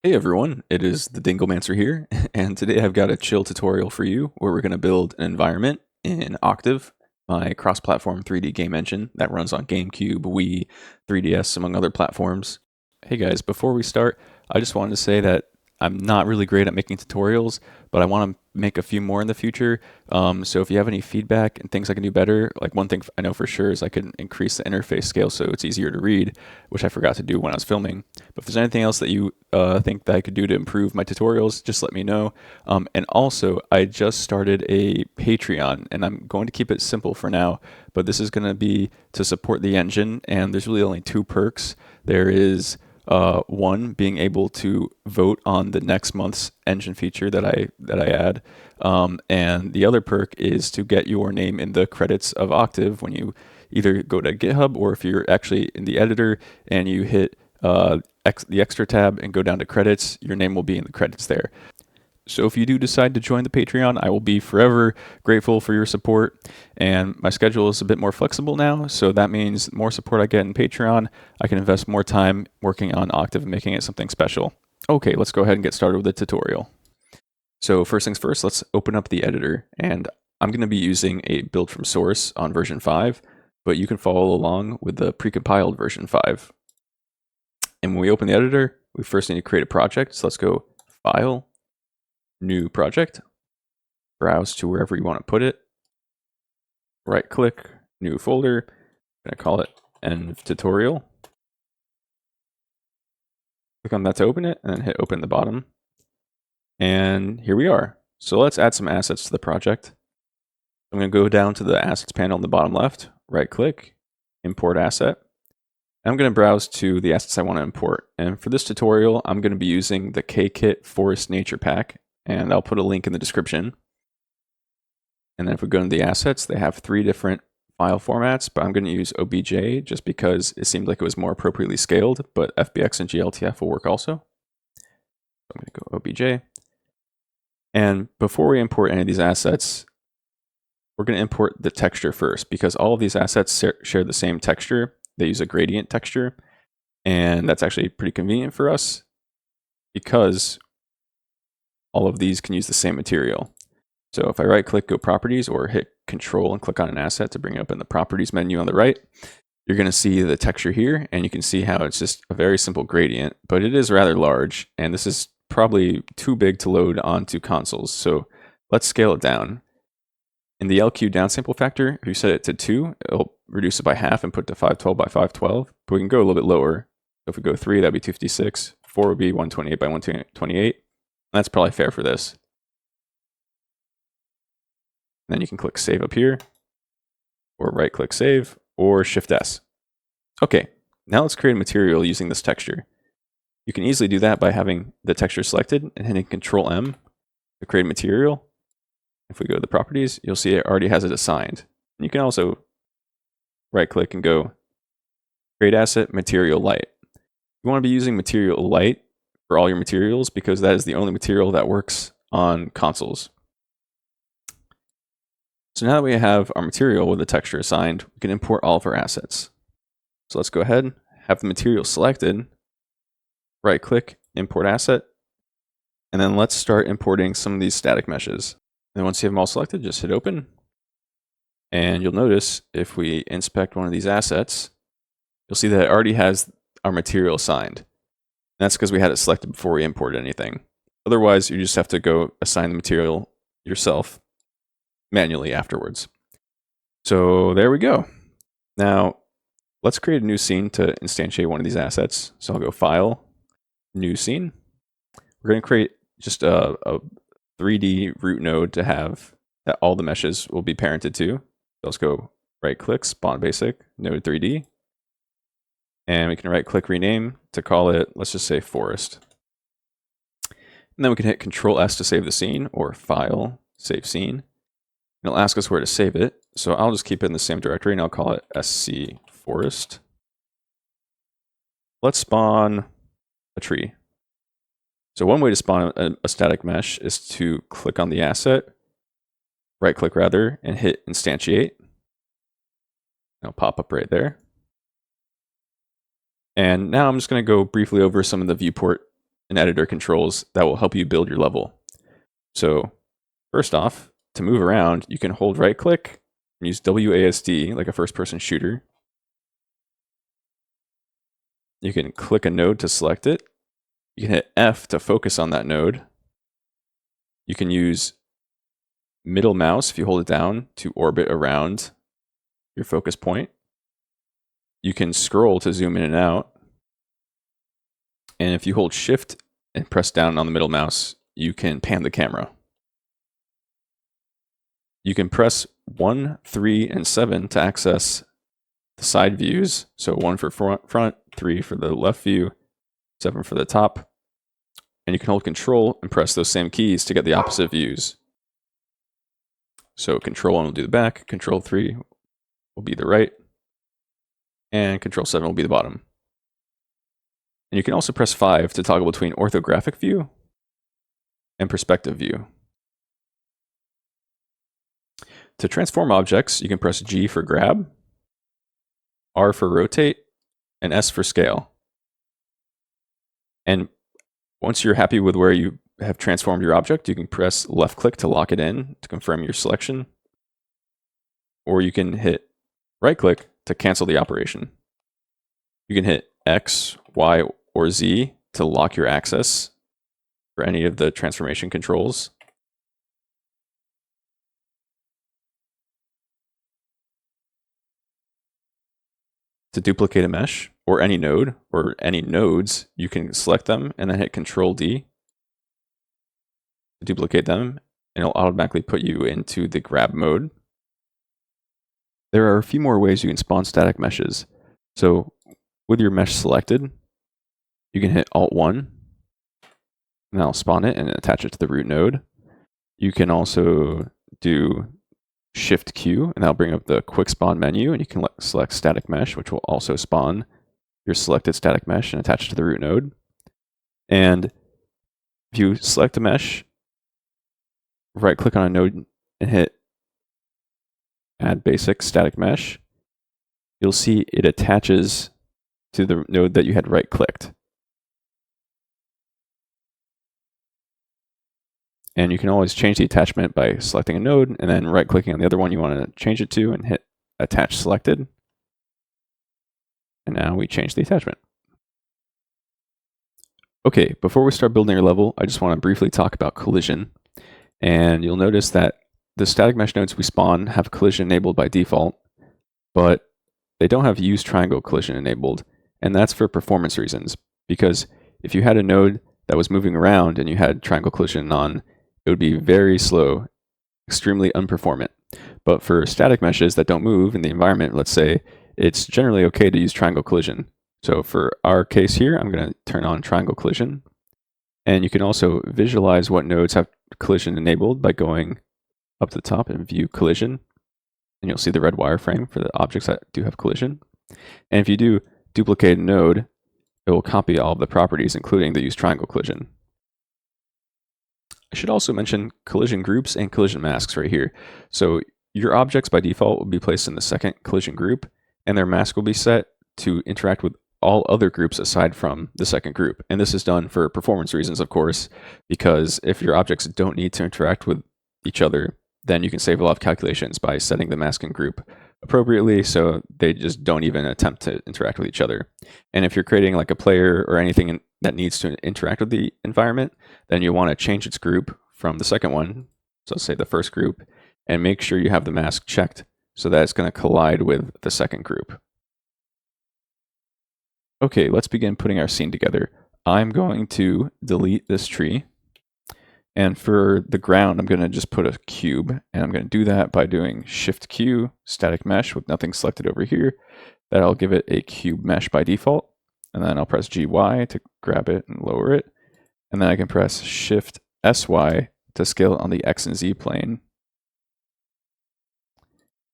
Hey everyone, it is the Dinglemancer here, and today I've got a chill tutorial for you where we're going to build an environment in Octave, my cross-platform 3D game engine that runs on GameCube, Wii, 3DS, among other platforms. Hey guys, before we start, I just wanted to say that I'm not really great at making tutorials, but I want to make a few more in the future. So if you have any feedback and things I can do better, like one thing I know for sure is I can increase the interface scale so it's easier to read, which I forgot to do when I was filming. But if there's anything else that you think that I could do to improve my tutorials, just let me know. And also, I just started a Patreon, and I'm going to keep it simple for now, but this is going to be to support the engine, and there's really only two perks. There is one, being able to vote on the next month's engine feature that I add, and the other perk is to get your name in the credits of Octave when you either go to GitHub, or if you're actually in the editor and you hit the extra tab and go down to credits, your name will be in the credits there. So if you do decide to join the Patreon, I will be forever grateful for your support. And my schedule is a bit more flexible now, so that means the more support I get in Patreon, I can invest more time working on Octave and making it something special. Okay, let's go ahead and get started with the tutorial. So first things first, let's open up the editor. And I'm going to be using a build from source on version 5, but you can follow along with the precompiled version 5. And when we open the editor, we first need to create a project. So let's go File, New Project, browse to wherever you want to put it, right click, new folder, I'm going to call it env tutorial. Click on that to open it and then hit open at the bottom. And here we are. So let's add some assets to the project. I'm going to go down to the assets panel on the bottom left, right click, import asset. I'm going to browse to the assets I want to import. And for this tutorial, I'm going to be using the KayKit Forest Nature Pack, and I'll put a link in the description. And then if we go into the assets, they have 3 different file formats, but I'm going to use OBJ just because it seemed like it was more appropriately scaled, but FBX and GLTF will work also. So I'm going to go OBJ. And before we import any of these assets, we're going to import the texture first, because all of these assets share the same texture. They use a gradient texture, and that's actually pretty convenient for us because all of these can use the same material. So if I right click, go properties, or hit control and click on an asset to bring it up in the properties menu on the right, you're going to see the texture here, and you can see how it's just a very simple gradient, but it is rather large, and this is probably too big to load onto consoles. So let's scale it down. In the LQ downsample factor, if you set it to 2, it'll reduce it by half and put it to 512 by 512, but we can go a little bit lower. So if we go 3, that'd be 256, 4 would be 128 by 128. That's probably fair for this. Then you can click save up here, or right click save, or shift S. Okay, now let's create a material using this texture. You can easily do that by having the texture selected and hitting Control M to create a material. If we go to the properties, you'll see it already has it assigned. And you can also right click and go create asset material light. You want to be using material light for all your materials because that is the only material that works on consoles. So now that we have our material with the texture assigned, we can import all of our assets. So let's go ahead, have the material selected, right click, import asset, and then let's start importing some of these static meshes. And once you have them all selected, just hit open. And you'll notice if we inspect one of these assets, you'll see that it already has our material assigned. And that's because we had it selected before we imported anything. Otherwise, you just have to go assign the material yourself manually afterwards. So there we go. Now, let's create a new scene to instantiate one of these assets. So I'll go File, New Scene. We're going to create just a 3D root node to have that all the meshes will be parented to. So let's go right click, Spawn Basic, Node 3D. And we can right click rename to call it, let's just say Forest. And then we can hit Control S to save the scene, or File, Save Scene. And it'll ask us where to save it. So I'll just keep it in the same directory and I'll call it SC Forest. Let's spawn a tree. So one way to spawn a static mesh is to click on the asset, right click rather, and hit instantiate. It'll pop up right there. And now I'm just going to go briefly over some of the viewport and editor controls that will help you build your level. So first off, to move around, you can hold right click and use WASD like a first person shooter. You can click a node to select it. You can hit F to focus on that node. You can use middle mouse if you hold it down to orbit around your focus point. You can scroll to zoom in and out. And if you hold shift and press down on the middle mouse, you can pan the camera. You can press 1, 3, and 7 to access the side views. So 1 for front, 3 for the left view, 7 for the top. And you can hold control and press those same keys to get the opposite views. So control 1 will do the back, control 3 will be the right, and control 7 will be the bottom. And you can also press 5 to toggle between orthographic view and perspective view. To transform objects, you can press G for grab, R for rotate, and S for scale. And once you're happy with where you have transformed your object, you can press left click to lock it in to confirm your selection. Or you can hit right click to cancel the operation. You can hit X, Y, or Z to lock your access for any of the transformation controls. To duplicate a mesh or any node or any nodes, you can select them and then hit Control D to duplicate them, and it'll automatically put you into the grab mode. There are a few more ways you can spawn static meshes. So with your mesh selected, you can hit Alt-1, and that'll spawn it and attach it to the root node. You can also do Shift-Q, and that'll bring up the quick spawn menu, and you can select static mesh, which will also spawn your selected static mesh and attach it to the root node. And if you select a mesh, right click on a node and hit Add Basic Static Mesh, you'll see it attaches to the node that you had right clicked. And you can always change the attachment by selecting a node and then right clicking on the other one you want to change it to and hit Attach Selected. And now we change the attachment. Okay, before we start building our level, I just want to briefly talk about collision. And you'll notice that the static mesh nodes we spawn have collision enabled by default, but they don't have use triangle collision enabled. And that's for performance reasons, because if you had a node that was moving around and you had triangle collision on, it would be very slow, extremely unperformant. But for static meshes that don't move in the environment, let's say, it's generally okay to use triangle collision. So for our case here, I'm going to turn on triangle collision. And you can also visualize what nodes have collision enabled by going up to the top and view collision. And you'll see the red wireframe for the objects that do have collision. And if you do duplicate a node, it will copy all of the properties, including the use triangle collision. I should also mention collision groups and collision masks right here. So your objects by default will be placed in the second collision group, and their mask will be set to interact with all other groups aside from the second group. And this is done for performance reasons, of course, because if your objects don't need to interact with each other, then you can save a lot of calculations by setting the masking group appropriately so they just don't even attempt to interact with each other. And if you're creating like a player or anything that needs to interact with the environment, then you want to change its group from the second one, so let's say the first group, and make sure you have the mask checked so that it's going to collide with the second group. Okay, let's begin putting our scene together. I'm going to delete this tree. And for the ground, I'm going to just put a cube. And I'm going to do that by doing Shift-Q, static mesh with nothing selected over here. That'll give it a cube mesh by default. And then I'll press GY to grab it and lower it. And then I can press Shift-SY to scale it on the X and Z plane.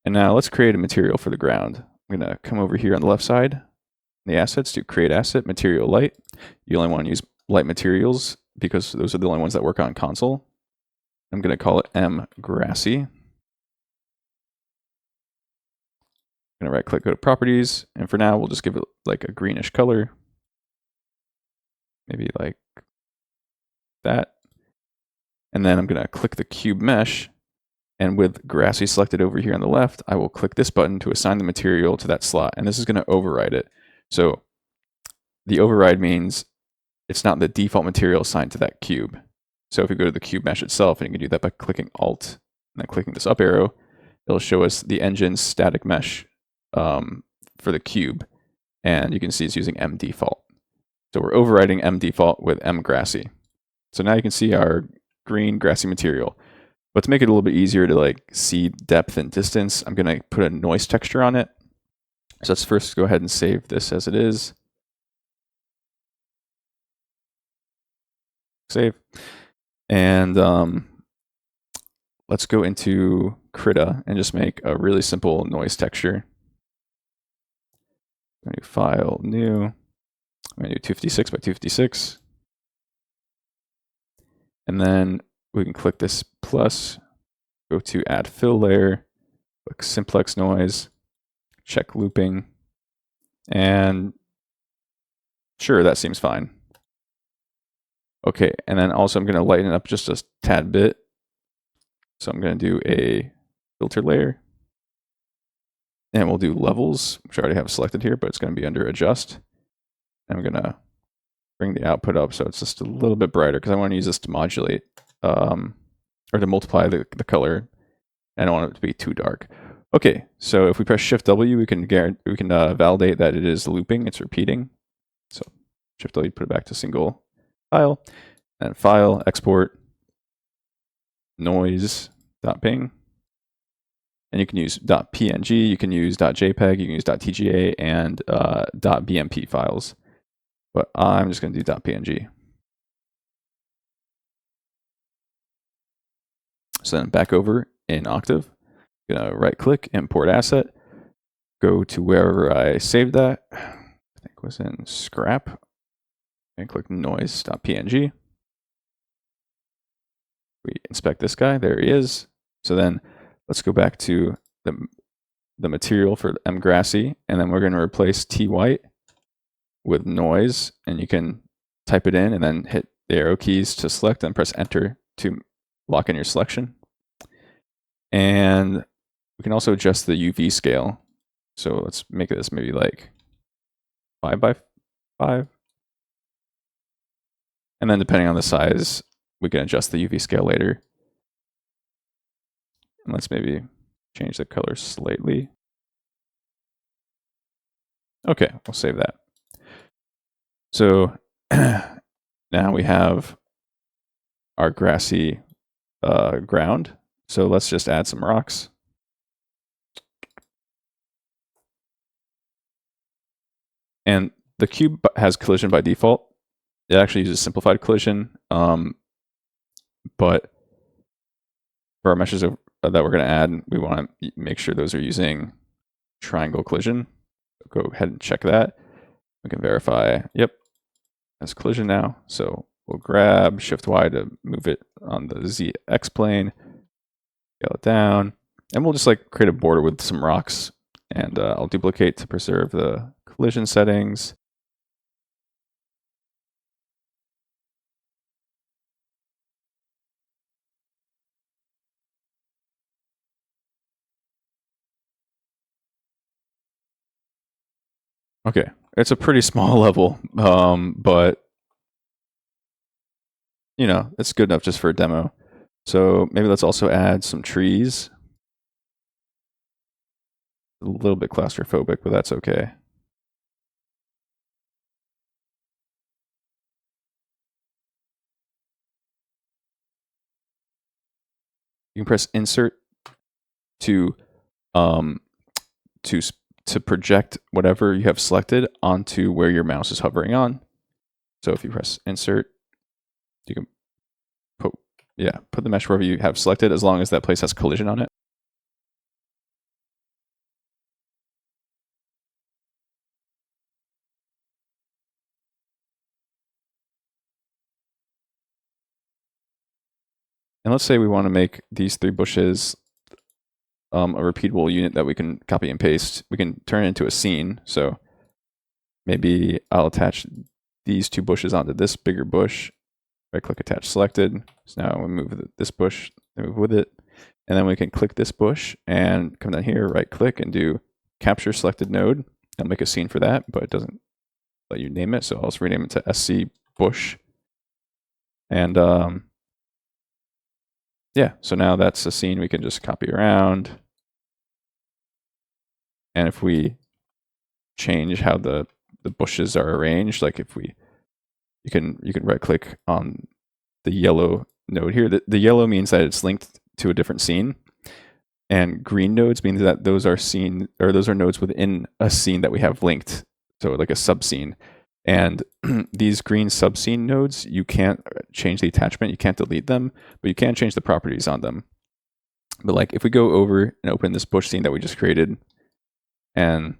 And now let's create a material for the ground. I'm going to come over here on the left side, the assets, to create asset, material light. You only want to use light materials because those are the only ones that work on console. I'm going to call it M Grassy. I'm going to right click, go to properties, and for now we'll just give it like a greenish color. Maybe like that. And then I'm going to click the cube mesh. And with grassy selected over here on the left, I will click this button to assign the material to that slot. And this is going to override it. So the override means it's not the default material assigned to that cube. So if we go to the cube mesh itself, and you can do that by clicking Alt and then clicking this up arrow, it'll show us the engine's static mesh for the cube. And you can see it's using M default. So we're overriding M default with M grassy. So now you can see our green grassy material. But to make it a little bit easier to like see depth and distance, I'm going to put a noise texture on it. So let's first go ahead and save this as it is. Save. And let's go into Krita and just make a really simple noise texture. I'm going to do File, New. I'm going to do 256 by 256. And then we can click this plus, go to Add Fill Layer, click Simplex Noise, check Looping, and sure, that seems fine. Okay, and then also I'm going to lighten it up just a tad bit. So I'm going to do a filter layer. And we'll do levels, which I already have selected here, but it's going to be under Adjust. And I'm going to bring the output up so it's just a little bit brighter because I want to use this to modulate or to multiply the color. I don't want it to be too dark. Okay, so if we press Shift W, we can validate that it is looping, it's repeating. So Shift W, put it back to single file, and file, export, noise.ping. And you can use .png, you can use .jpeg, you can use .tga, and .bmp files. But I'm just going to do .png. So then back over in Octave, I'm going to right-click, import asset, go to wherever I saved that. I think it was in scrap, and click noise.png. We inspect this guy, there he is. So then let's go back to the material for M grassy, and then we're going to replace T white with noise, and you can type it in and then hit the arrow keys to select and press enter to lock in your selection. And we can also adjust the UV scale. So let's make this maybe like 5 by 5. And then depending on the size, we can adjust the UV scale later. And let's maybe change the color slightly. Okay, we'll save that. So now we have our grassy ground. So let's just add some rocks. And the cube has collision by default. It actually uses simplified collision, but for our meshes that we're going to add, we want to make sure those are using triangle collision. Go ahead and check that. We can verify, yep, that's collision now. So we'll grab Shift Y to move it on the ZX plane, scale it down, and we'll just like create a border with some rocks. And I'll duplicate to preserve the collision settings. Okay, it's a pretty small level, but you know, it's good enough just for a demo. So maybe let's also add some trees. A little bit claustrophobic, but that's okay. You can press Insert to project whatever you have selected onto where your mouse is hovering on. So if you press Insert, you can put the mesh wherever you have selected, as long as that place has collision on it. And let's say we want to make these 3 bushes a repeatable unit that we can copy and paste. We can turn it into a scene. So maybe I'll attach these 2 bushes onto this bigger bush, right click, attach selected. So now we move this bush, move with it. And then we can click this bush and come down here, right click and do capture selected node. I'll make a scene for that, but it doesn't let you name it. So I'll just rename it to SC bush. And yeah, so now that's a scene we can just copy around. And if we change how the bushes are arranged, like if you can right click on the yellow node here. The yellow means that it's linked to a different scene, and green nodes means that those are nodes within a scene that we have linked, so like a subscene. And these green subscene nodes, you can't change the attachment, you can't delete them, but you can change the properties on them. But like if we go over and open this bush scene that we just created, and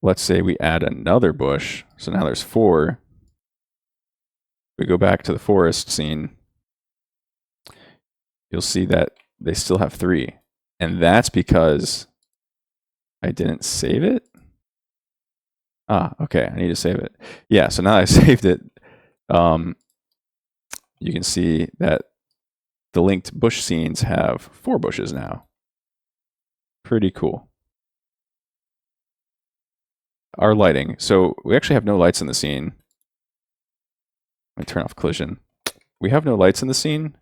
let's say we add another bush, so now there's 4. We go back to the forest scene, you'll see that they still have 3. And that's because I didn't save it. Ah, okay, I need to save it. Yeah, so now I saved it. You can see that the linked bush scenes have 4 bushes now. Pretty cool. Our lighting. So we actually have no lights in the scene. Let me turn off collision. We have no lights in the scene,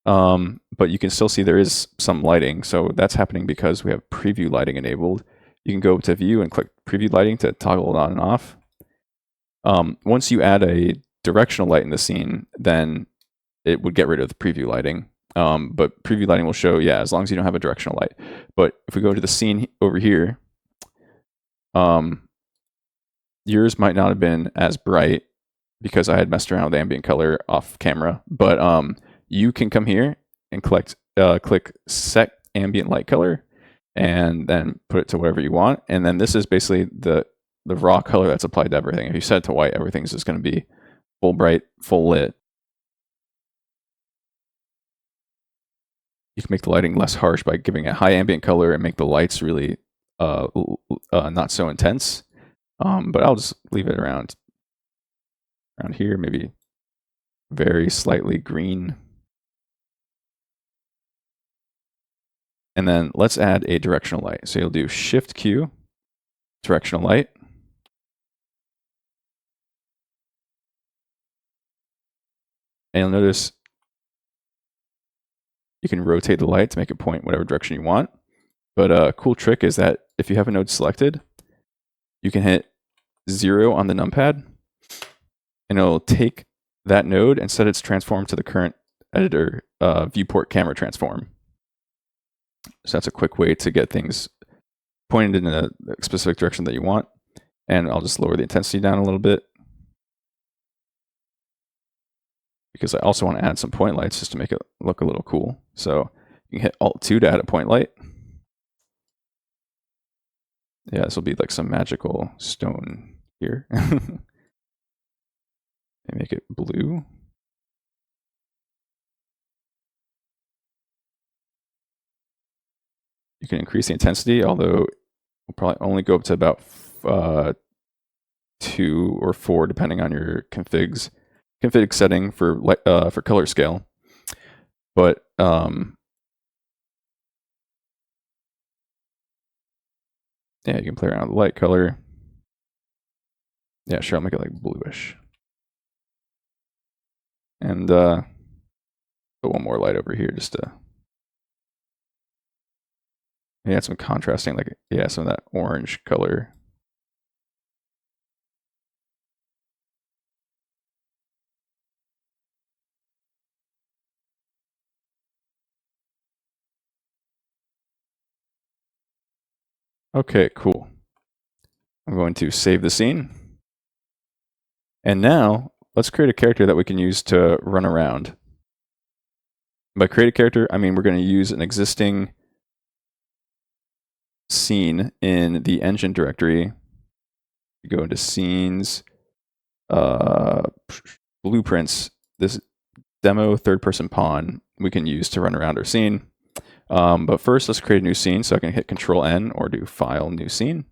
but you can still see there is some lighting. So that's happening because we have preview lighting enabled. You can go to view and click preview lighting to toggle it on and off. Once you add a directional light in the scene, then it would get rid of the preview lighting. But preview lighting will show, yeah, as long as you don't have a directional light. But if we go to the scene over here, yours might not have been as bright because I had messed around with ambient color off camera. But you can come here and click set ambient light color, and then put it to whatever you want. And then this is basically the raw color that's applied to everything. If you set it to white, everything's just going to be full bright, full lit. You can make the lighting less harsh by giving it high ambient color and make the lights really not so intense. But I'll just leave it around here, maybe very slightly green. And then let's add a directional light. So you'll do Shift Q, directional light. And you'll notice you can rotate the light to make it point whatever direction you want. But a cool trick is that if you have a node selected, you can hit 0 on the numpad, and it'll take that node and set its transform to the current editor viewport camera transform. So that's a quick way to get things pointed in a specific direction that you want. And I'll just lower the intensity down a little bit, because I also want to add some point lights just to make it look a little cool. So you can hit Alt-2 to add a point light. Yeah, this will be like some magical stone here. And make it blue. You can increase the intensity, although we'll probably only go up to about 2 or 4, depending on your config setting for color scale. But yeah, you can play around with the light color. Yeah, sure, I'll make it like bluish. And put one more light over here just to add some contrasting, like, yeah, some of that orange color. Okay, cool. I'm going to save the scene. And now let's create a character that we can use to run around. By create a character, I mean we're going to use an existing scene in the engine directory. You go into scenes, blueprints, this demo third-person pawn we can use to run around our scene. But first, let's create a new scene. So I can hit Control-N or do File, New Scene.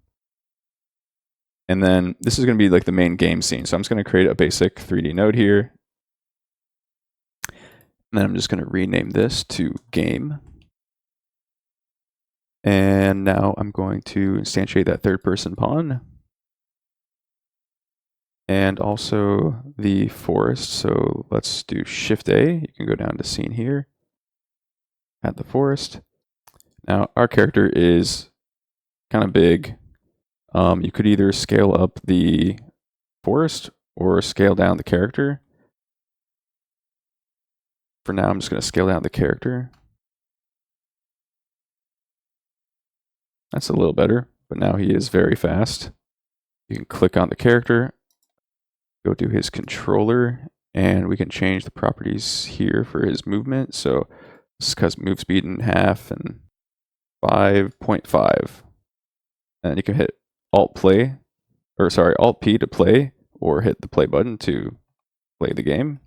And then this is going to be like the main game scene. So I'm just going to create a basic 3D node here. And then I'm just going to rename this to game. And now I'm going to instantiate that third person pawn. And also the forest. So let's do Shift A. You can go down to scene here. Add the forest. Now our character is kind of big. You could either scale up the forest or scale down the character. For now, I'm just going to scale down the character. That's a little better, but now he is very fast. You can click on the character, go to his controller, and we can change the properties here for his movement. So this is because move speed in half and 5.5. And you can hit Alt P to play, or hit the play button to play the game.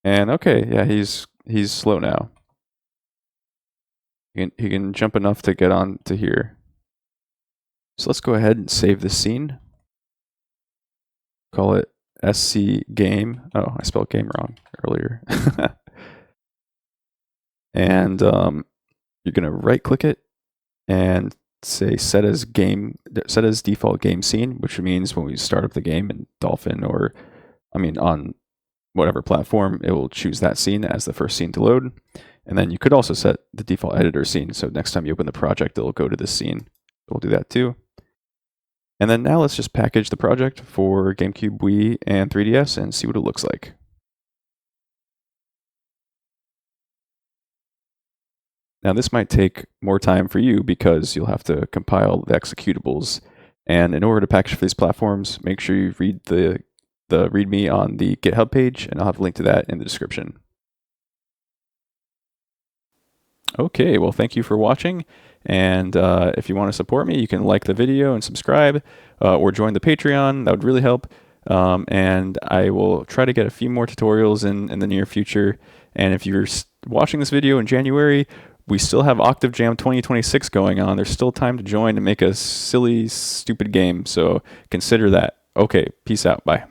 And okay, yeah, he's slow now. He can jump enough to get on to here. So let's go ahead and save this scene. Call it SC game. Oh, I spelled game wrong earlier. And you're gonna right click it and say set as default game scene, which means when we start up the game in Dolphin on whatever platform, it will choose that scene as the first scene to load. And then you could also set the default editor scene. So next time you open the project, it'll go to this scene. We'll do that too. And then now let's just package the project for GameCube, Wii, and 3DS and see what it looks like. Now this might take more time for you because you'll have to compile the executables. And in order to package for these platforms, make sure you read the README on the GitHub page, and I'll have a link to that in the description. Okay, well, thank you for watching. And if you want to support me, you can like the video and subscribe, or join the Patreon. That would really help. And I will try to get a few more tutorials in the near future. And if you're watching this video in January, we still have Octave Jam 2026 going on. There's still time to join and make a silly, stupid game. So consider that. Okay, peace out. Bye.